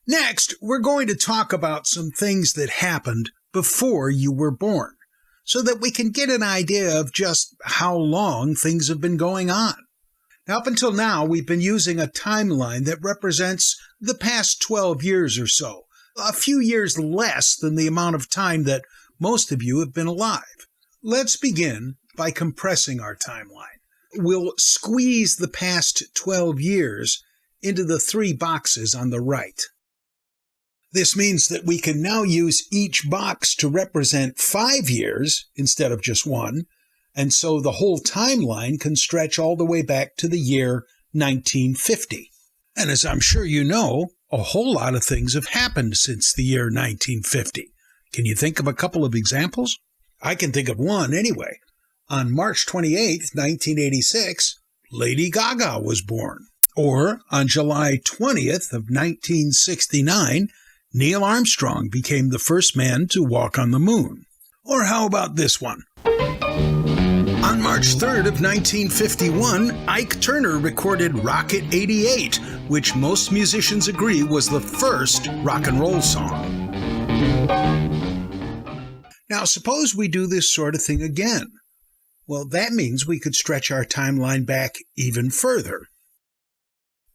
Next, we're going to talk about some things that happened before you were born, so that we can get an idea of just how long things have been going on. Now, up until now, we've been using a timeline that represents the past 12 years or so, a few years less than the amount of time that most of you have been alive. Let's begin by compressing our timeline. We'll squeeze the past 12 years into the 3 boxes on the right. This means that we can now use each box to represent 5 years instead of just 1, and so the whole timeline can stretch all the way back to the year 1950. And as I'm sure you know, a whole lot of things have happened since the year 1950. Can you think of a couple of examples? I can think of one anyway. On March 28, 1986, Lady Gaga was born. Or on July 20th of 1969, Neil Armstrong became the first man to walk on the moon. Or how about this one? On March 3rd of 1951, Ike Turner recorded Rocket 88, which most musicians agree was the first rock and roll song. Now, suppose we do this sort of thing again. Well, that means we could stretch our timeline back even further.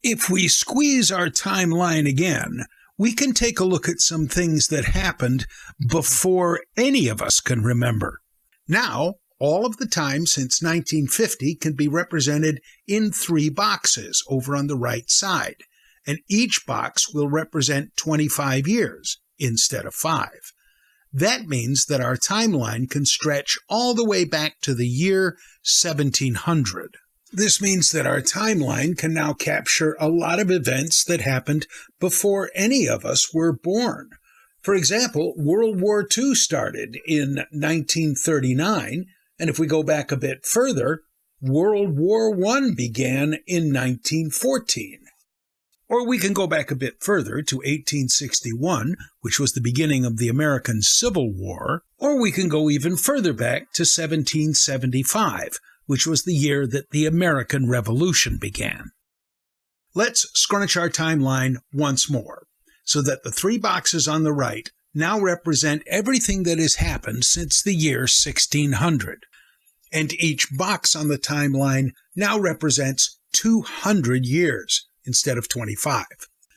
If we squeeze our timeline again, we can take a look at some things that happened before any of us can remember. Now, all of the time since 1950 can be represented in 3 boxes over on the right side, and each box will represent 25 years instead of 5. That means that our timeline can stretch all the way back to the year 1700. This means that our timeline can now capture a lot of events that happened before any of us were born. For example, World War II started in 1939, and if we go back a bit further, World War I began in 1914. Or we can go back a bit further to 1861, which was the beginning of the American Civil War, or we can go even further back to 1775, which was the year that the American Revolution began. Let's scrunch our timeline once more, so that the 3 boxes on the right now represent everything that has happened since the year 1600. And each box on the timeline now represents 200 years instead of 25.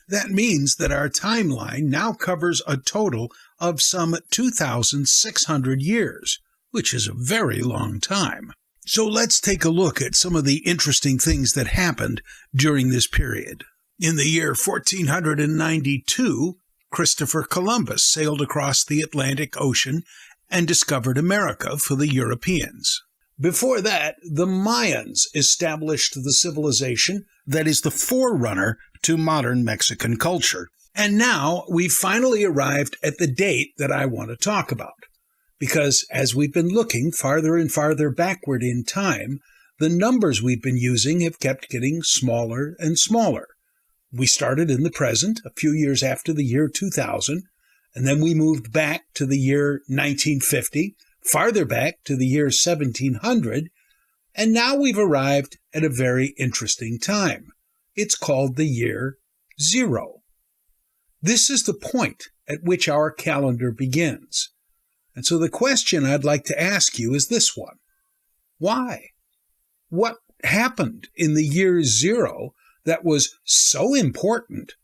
That means that our timeline now covers a total of some 2,600 years, which is a very long time. So let's take a look at some of the interesting things that happened during this period. In the year 1492, Christopher Columbus sailed across the Atlantic Ocean and discovered America for the Europeans. Before that, the Mayans established the civilization that is the forerunner to modern Mexican culture. And now we've finally arrived at the date that I want to talk about. Because as we've been looking farther and farther backward in time, the numbers we've been using have kept getting smaller and smaller. We started in the present, a few years after the year 2000, and then we moved back to the year 1950, farther back to the year 1700, and now we've arrived at a very interesting time. It's called the year 0. This is the point at which our calendar begins. And so the question I'd like to ask you is this one. Why? What happened in the year 0 that was so important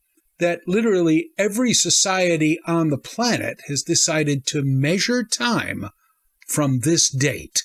that literally every society on the planet has decided to measure time from this date?